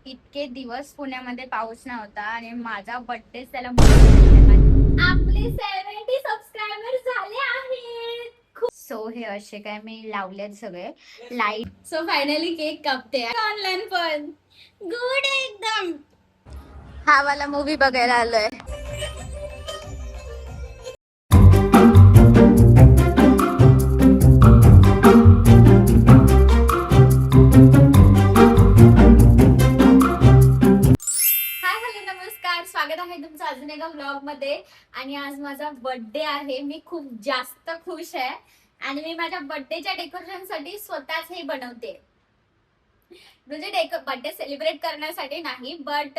इतके दिवस पुण्यामध्ये पाऊस नव्हता आणि माझा बर्थडे त्याला आपले 70 सबस्क्रायबर झाले आहेत. सो हे असे काय मी लावलेत सगळे लाईट. सो फायनली केक कापते ऑनलाईन पण गुड एकदम. हा वाला मूवी बघायला आलोय. नमस्कार, स्वागत आहे तुमचं अजून एका ब्लॉग मध्ये. आणि आज माझा बर्थडे आहे. मी खूप जास्त खुश आहे आणि मी माझ्या बर्थडेच्या डेकोरेशन साठी स्वतःच हे बनवते. म्हणजे बर्थडे सेलिब्रेट करण्यासाठी नाही, बट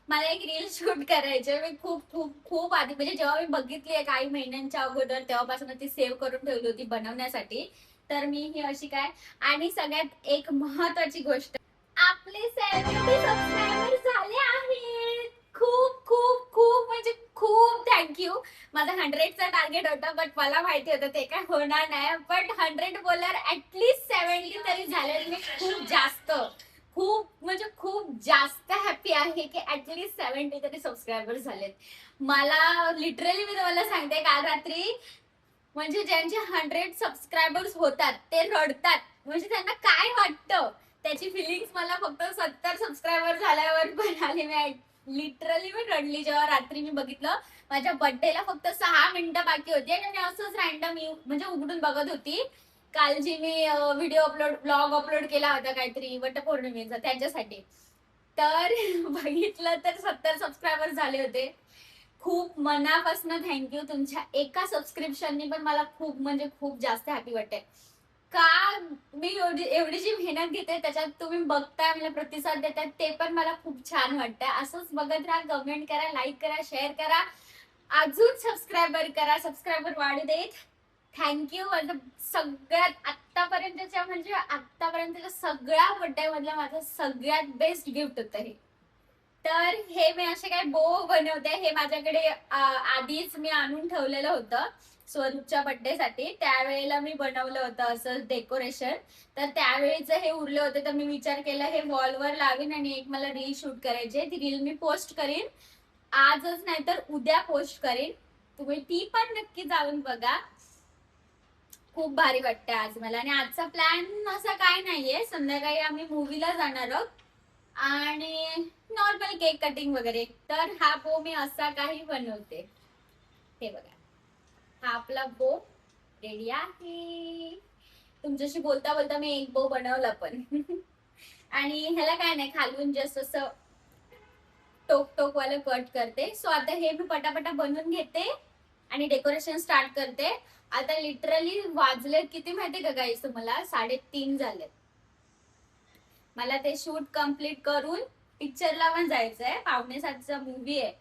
मला एक रील शूट करायचे. मी खूप खूप खूप आधी, म्हणजे जेव्हा मी बघितली काही महिन्यांच्या अगोदर, तेव्हापासून ती सेव्ह करून ठेवली होती बनवण्यासाठी. तर मी ही अशी काय. आणि सगळ्यात एक महत्वाची गोष्ट, आपले 70 सबस्क्रायबर झाले आहेत. खूप खूप खूप म्हणजे खूप थँक्यू. माझा 100चा टार्गेट होता, बट मला माहिती होतं ते काय होणार नाही. बट 100 बोलर ऍटलीस्ट 70 तरी झाले. मी खूप जास्त खूप म्हणजे खूप जास्त हॅपी आहे की ऍटलीस्ट 70 तरी सबस्क्रायबर झालेत. मला लिटरली मी तुम्हाला सांगते, काल रात्री म्हणजे ज्यांचे 100 सबस्क्रायबर्स होतात ते रडतात. म्हणजे त्यांना काय वाटतं त्याची फिलिंग्स मला फक्त 70 सबस्क्रायबर झाल्यावर पण आली. लिटरली मी रडली जेव्हा रात्री मी बघितलं. माझ्या बर्थडेला फक्त 6 मिनिटं बाकी होती आणि मी असंच रॅन्डम म्हणजे उघडून बघत होती. काल जी मी व्हिडिओ ब्लॉग अपलोड केला होता काहीतरी वटपौर्णिमेचा त्याच्यासाठी. तर बघितलं तर 70 सबस्क्रायबर झाले होते. खूप मनापासून थँक्यू. तुमच्या एका सबस्क्रिप्शननी पण मला खूप म्हणजे खूप जास्त हॅपी वाटते. का मी एवढी जी मेहनत घेते त्याच्यात तुम्ही बघताय, मला प्रतिसाद देतात, ते पण मला खूप छान वाटतं. असंच बघत राहा, कमेंट करा, लाईक करा, शेअर करा, अजून सबस्क्रायबर करा, सबस्क्रायबर वाढू देत. थँक्यू. सगळ्यात आतापर्यंतच्या म्हणजे आतापर्यंतच्या सगळ्या बर्थडे मधलं माझं सगळ्यात बेस्ट गिफ्ट होतं हे. तर हे मी असे काय बो बनवते. हे माझ्याकडे आधीच मी आणून ठेवलेलं होतं स्वरूपच्या बर्थडे साठी. त्यावेळेला मी बनवलं होतं असं डेकोरेशन. तर त्यावेळेच हे उरले होते, तर मी विचार केला हे वॉलवर लावीन आणि एक मला रील शूट करायची. ती रील मी पोस्ट करीन आजच, नाही तर उद्या पोस्ट करीन. तुम्ही ती पण नक्की जाऊन बघा. खूप भारी वाटते आज मला. आणि आजचा प्लॅन असा काय नाहीये, संध्याकाळी आम्ही मूवीला जाणार आहोत आणि नॉर्मल केक कटिंग वगैरे. तर हा बो मी असा काही बनवते. हे बघा, हा आपला बो रेडी आहे. तुमच्याशी बोलता बोलता मी एक बो बनवला पण. आणि ह्याला काय नाही, खालून जस्ट असं टोक टोक वाला कट करते. सो आता हे मी पटापटा बनवून घेते आणि डेकोरेशन स्टार्ट करते. आता लिटरली वाजले किती माहिती का गाईस तुम्हाला, 3:30 झाले. मला ते शूट कम्प्लीट करून पिक्चरला पण जायचंय. 6:45चा मूवी आहे.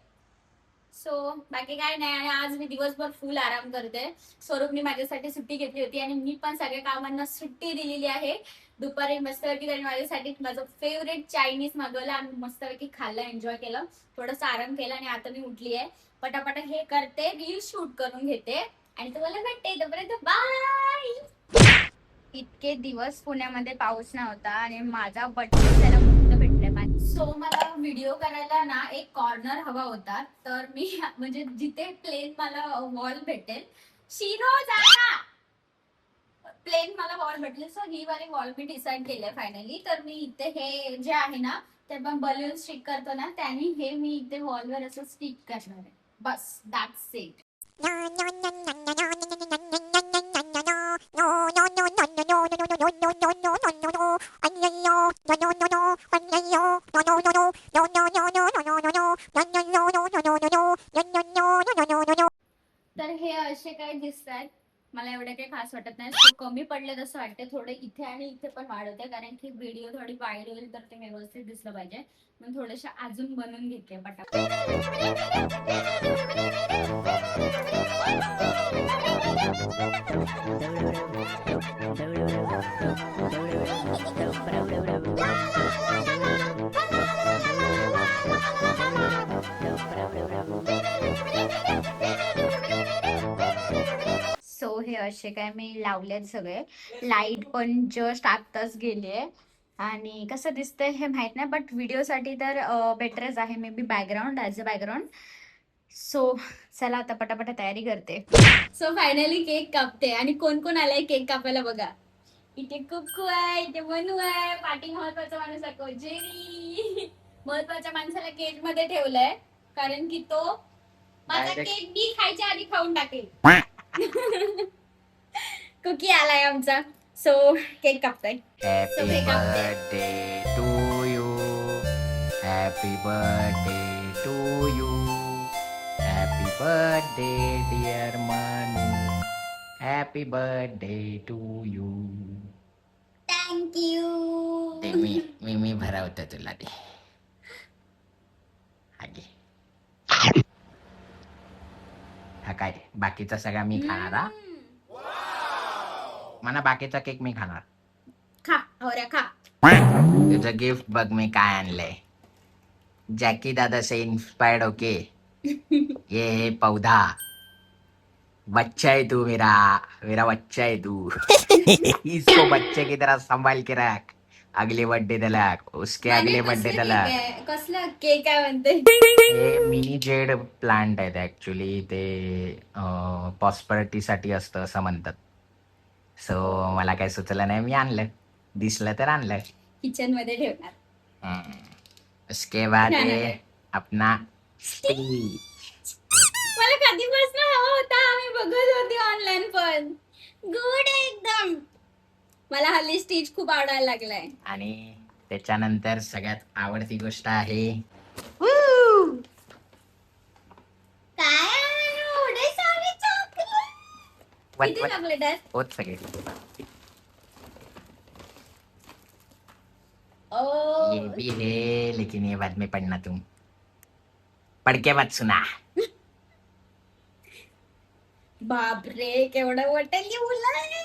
सो बाकी काय नाही. आणि आज मी दिवसभर फुल आराम करते. स्वरूपने माझ्यासाठी सुट्टी घेतली होती आणि मी पण सगळ्या कामांना सुट्टी दिलेली आहे. दुपारी मस्तपैकी त्यांनी माझ्यासाठी माझं फेवरेट चायनीज मागवलं. आम्ही मस्तपैकी खाल्लं, एन्जॉय केलं, थोडासा आराम केला आणि आता मी उठली आहे. पटापटा हे करते, रील शूट करून घेते आणि तुम्हाला भेटते. तोपर्यंत बाय. इतके दिवस पुण्यामध्ये पाऊस नव्हता आणि माझा बर्थडे त्याला मुक्त भेटलाय. सो मला व्हिडिओ करायला ना एक कॉर्नर हवा होता. तर मी म्हणजे जिथे प्लेन मला वॉल भेटेल, शिरो जागा प्लेन मला वॉल भेटले. सो ही वाली वॉल मी डिसाईड केलंय फायनली. तर मी इथे हे जे आहे ना, ते पण बलून स्टिक करतो ना, त्याने हे मी इथे वॉलवर असं स्टिक करणार आहे. बस दॅट्स इट. तर हे असे काय दिसतात. मला एवढं काही खास वाटत नाही. कमी पडले तसं वाटतं. थोडं इथे आणि इथे पण वाढवते, कारण की व्हिडिओ थोडी वाईड होईल तर ते व्यवस्थित दिसलं पाहिजे. मग थोडेसे अजून बनवून घेते पटापट. सो हे असे काय मी लावलेत सगळे. लाईट पण जस्ट आत्ताच गेलीये. आणि कसं दिसतंय हे माहित नाही, बट व्हिडिओसाठी तर बेटरच आहे, may be background as a background. So चला आता पटापट तयारी करते. सो फायनली केक कापते आणि कोण कोण आलाय केक कापायला बघा. इथे कुक्कू आहे, इथे मनू आहे, पाठी महत्वाचा माणूस आहे जेरी. महत्वाच्या माणसाला केज मध्ये ठेवलंय कारण की तो माझा केक मी खायच्या आधी खाऊन टाकेल. कुकी आलाय आमचा. सो केक कापतोय. Happy birthday to you. Happy birthday to you. Happy birthday dear Manu. Happy birthday to you. Thank you. ते मी भरवतो तुला ते. आगे हा काय बाकीचा सगळा मी खाणार हा. मला बाकीचा केक मी खाणार. खा औऱ्या खा. तुझं गिफ्ट बघ मी काय आणलंय. जॅकी दादा से इंस्पायर्ड होके ये है पौधा. बच्चा है तू मेरा. मेरा बच्चा है तू. इसको बच्चे की तरह संभाल के रख. अगले बर्थडे तलक उसके अगले बर्थडे तलक. कसला केक आहे म्हणते. हे मिनी जेड प्लांट आहेत ऍक्च्युली. ते पॉस्पर्टीसाठी असतं असं म्हणतात. सो मला काही सुचलं नाही, मी आणलं. दिसलं तर आणलं. किचन मध्ये ठेवणार. उसके बाद ये अपना स्टेज. मला कधीपासून हवा होता, आम्ही बघत होते ऑनलाईन पण. गुड एकदम. मला हल्ली स्टिच खूप आवडायला लागलाय. आणि त्याच्यानंतर सगळ्यात आवडती गोष्ट आहे काय एवढे सारे चॉकलेट. किती चॉकलेट आहेत? होत सगळे. ये भी है लेकिन ये बाद में पढ़ना तुम. पढ़ के मत सुना. बापरे केवढं मोठं लिहलंय.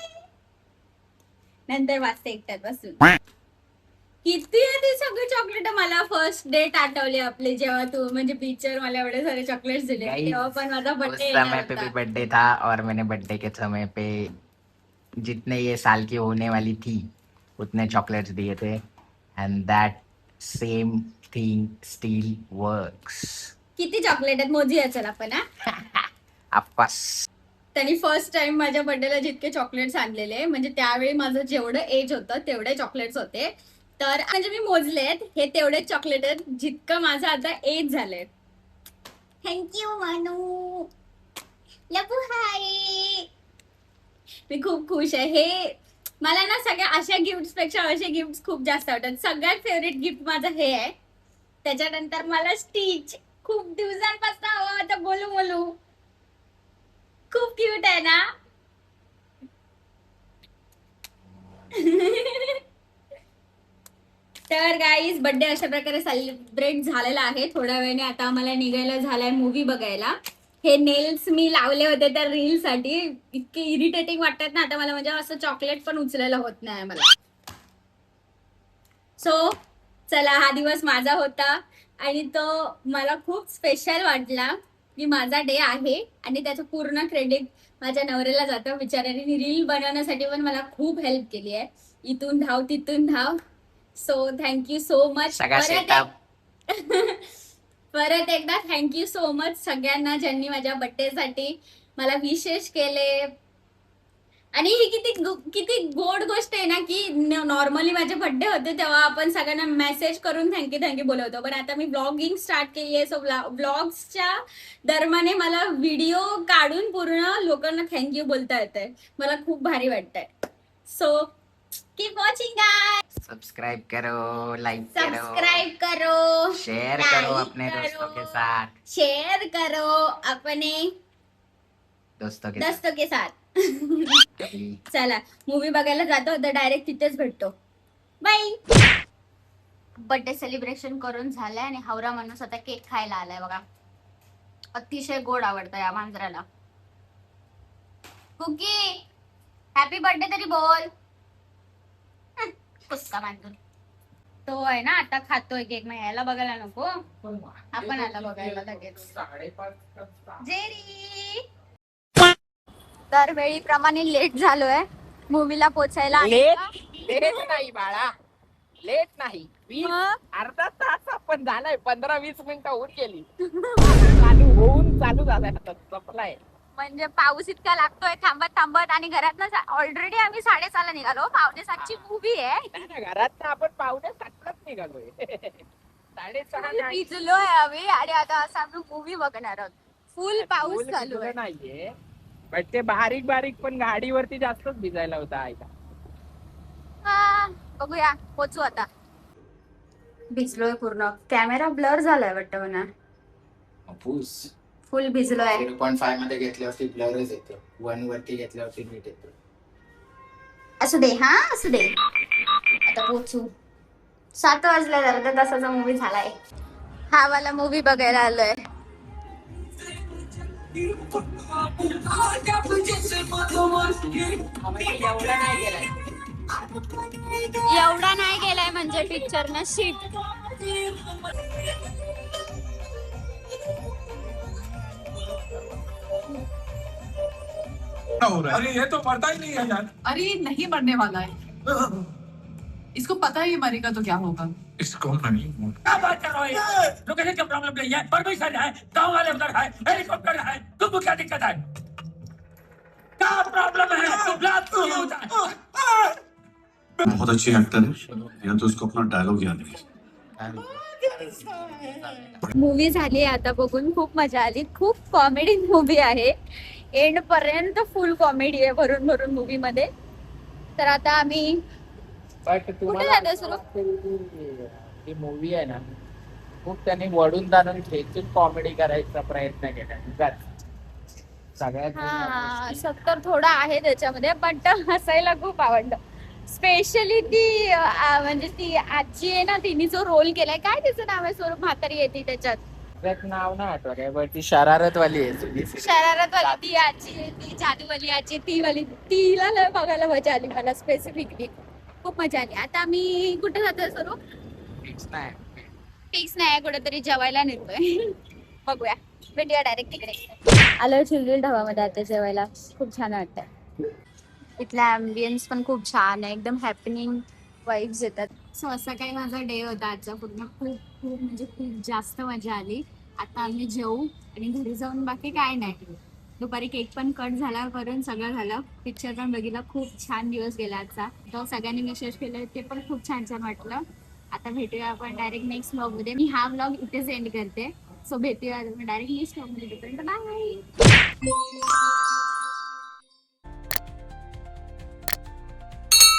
नंतर वाचते एकट्यात बसून. किती आहे ते सगळे चॉकलेट. मला फर्स्ट डेट आठवली आपले, जेव्हा तू म्हणजे बीचवर मला एवढे सारे चॉकलेट्स दिले. तेव्हा पण माझा बर्थडे उस समय पे भी बर्थडे था और मैंने बर्थडे के समय पे जितने ये साल की होने वाली थी उतने चॉकलेट्स दिए थे. End that same thing still works. किती चॉकलेट आहेत मोजूया चल आपण. ऑफकोर्स. त्यांनी फर्स्ट टाइम माझ्या बर्थडेला जितके चॉकलेट्स आणलेले, म्हणजे त्यावेळी माझं जेवढं एज होतं तेवढे चॉकलेट्स होते. तर म्हणजे मी मोजलेत, हे तेवढेच चॉकलेट आहेत जितकं माझं आता एज झालंय. थँक्यू मनू. लपू हाय. मी खूप खुश आहे. हे मला ना सगळ्या अशा गिफ्ट पेक्षा असे गिफ्ट खूप जास्त आवडतात. सगळ्यात फेवरेट गिफ्ट माझं हे आहे. त्याच्यानंतर मला स्टिच खूप दिवसांपासून हवं होतं. बोलू खूप क्यूट आहे ना. तर गाईज बर्थडे अशा प्रकारे सेलिब्रेट झालेला आहे. थोड्या वेळाने आता आम्हाला निघायला झालाय मूवी बघायला. हे नेल्स मी लावले होते त्या रील साठी. इतके इरिटेटिंग वाटतात ना आता मला, म्हणजे असं चॉकलेट पण उचलायला होत नाही मला. सो चला हा दिवस माझा होता आणि तो मला खूप स्पेशल वाटला की माझा डे आहे. आणि त्याचं पूर्ण क्रेडिट माझ्या नवऱ्याला जातं. बिचाऱ्याने रील बनवण्यासाठी पण मला खूप हेल्प केली आहे. इथून धाव तिथून धाव. So thank you so much. परत एकदा थँक्यू सो मच सगळ्यांना ज्यांनी माझ्या बर्थडे साठी मला विशेष केले. आणि ही किती गोड गोष्ट आहे ना की नॉर्मली माझे बर्थडे होते तेव्हा आपण सगळ्यांना मेसेज करून थँक्यू बोलवतो, पण आता मी ब्लॉगिंग स्टार्ट केली आहे. सो ब्लॉग्सच्या दरम्यान मला व्हिडिओ काढून पूर्ण लोकांना थँक्यू बोलता येतंय. मला खूप भारी वाटतंय. So keep watching guys. Subscribe करो, लाइक सब्सक्राइब करो, शेयर करो अपने दोस्तों के साथ. शेयर करो अपने दोस्तों के साथ. चला मूवी बघायला जातो तर डायरेक्ट तिथेच भेटतो. बाय. बर्थडे सेलिब्रेशन करून झालंय आणि हावरा माणूस आता केक खायला आलाय बघा. अतिशय गोड आवडतं या मांजराला. कुकी हॅपी बर्थडे तरी बोल. पुस्का मांजर तो आहे ना आता खातोय केक. मग यायला बघायला नको, आपण आला बघायला लगेच. जेरी दरवेळी प्रमाणे लेट झालोय मूवीला पोचायला. लेट नाही बाळा, लेट नाही मग? अर्धा तास आपण झालाय 15-20 मिनिटं होऊन गेली चालू झालाय आता संपलाय. म्हणजे पाऊस इतका लागतोय थांबत थांबत आणि घरात ऑलरेडी आम्ही 6:30 निघालो. 6:45ची मूवी आहे. नाही ना, घरात आपण 5:30च निघालोय 6:30 नाही. भिजलोय आम्ही आणि आता असं आपण मूवी बघणार आहोत. फुल पाऊस फुल चालू भिजलं आहे. नाहीये बट ते बारीक बारीक पण गाडीवरती जास्तच भिजायला होता आईला. हा, बघूया पोचू आता. भिजलोय पूर्ण. कॅमेरा ब्लर झालाय वाटतं म्हणा. फुल भिजलोय. 0.5 मध्ये घेतल्यावरती ब्लरच येतो. 1 वरती घेतल्यावरती नीट येतो. असू दे हा असू दे. आता पोचू. 7 वाजल्या. अर्ध्या तासाचा मूवी झालाय. हा वाला मूवी बघायला आलोय. एवढा नाही गेलाय म्हणजे पिक्चर नशीब. अरे ये तो मरता ही नहीं है यार। अरे नहीं मरने वाला है। इसको पता ही मरेगा तो क्या होगा। इसको नहीं। क्या बात कर रहे हो? लोकेशन का प्रॉब्लम नहीं है, परमिशन है, गांव वाले उधर है, हेलीकॉप्टर है, तुमको क्या दिक्कत है? क्या प्रॉब्लम है? रात को ये होता है। बहुत अच्छी एक्टर है, या तो उसको अपना डायलॉग याद है। मूवी झाली आता बघून खूप मजा आली. खूप कॉमेडी मूवी आहे. एंड पर्यंत फुल कॉमेडी आहे भरून भरून मूवी मध्ये. तर आता आम्ही बट कुठे जातोय सुरू? ही मूवी आहे ना खूप त्यांनी वडून जाणून खेचून कॉमेडी करायचा प्रयत्न केला. सगळ्यात हा सत्तर थोडा आहे त्याच्यामध्ये बट हसायला खूप आवडलं. स्पेशली ती म्हणजे ती आजी आहे ना तिने जो रोल केलाय काय तिचं नाव आहे स्वरूप म्हातारी येते त्याच्यात. एक्झॅक्ट नाव नाही आठवत आहे बट ती शरारत वाली आहे. शरारत वाली ती आजी आहे, ती जादूवाली आजी ती वाली तिला लय बघायला मजा आली मला स्पेसिफिकली. खूप मजा आली. आता आम्ही कुठे जातोय स्वरूप? नाही फिक्स नाही कुठेतरी जेवायला नेतोय. बघूया भेटूया डायरेक्ट तिकडे. आलोय चिलड्रन ढाबामध्ये आता जेवायला. खूप छान वाटतंय. इथला ॲम्बियन्स पण खूप छान आहे. एकदम हॅपनिंग वाईब्स येतात. सो असा काही माझा डे होता आजचा पूर्ण. खूप खूप म्हणजे खूप जास्त मजा आली. आता आम्ही जेवू आणि घरी जाऊन बाकी काय नाही. दुपारी केक पण कट झाला करून सगळं झालं. पिक्चर पण बघितला. खूप छान दिवस गेला आजचा. तो सगळ्यांनी मेसेज केलं ते पण खूप छान छान वाटलं. आता भेटूया आपण डायरेक्ट नेक्स्ट व्लॉग मध्ये. मी हा व्लॉग इथेच एंड करते. सो भेटूया डायरेक्ट नेक्स्ट व्लॉग मध्ये. बाय.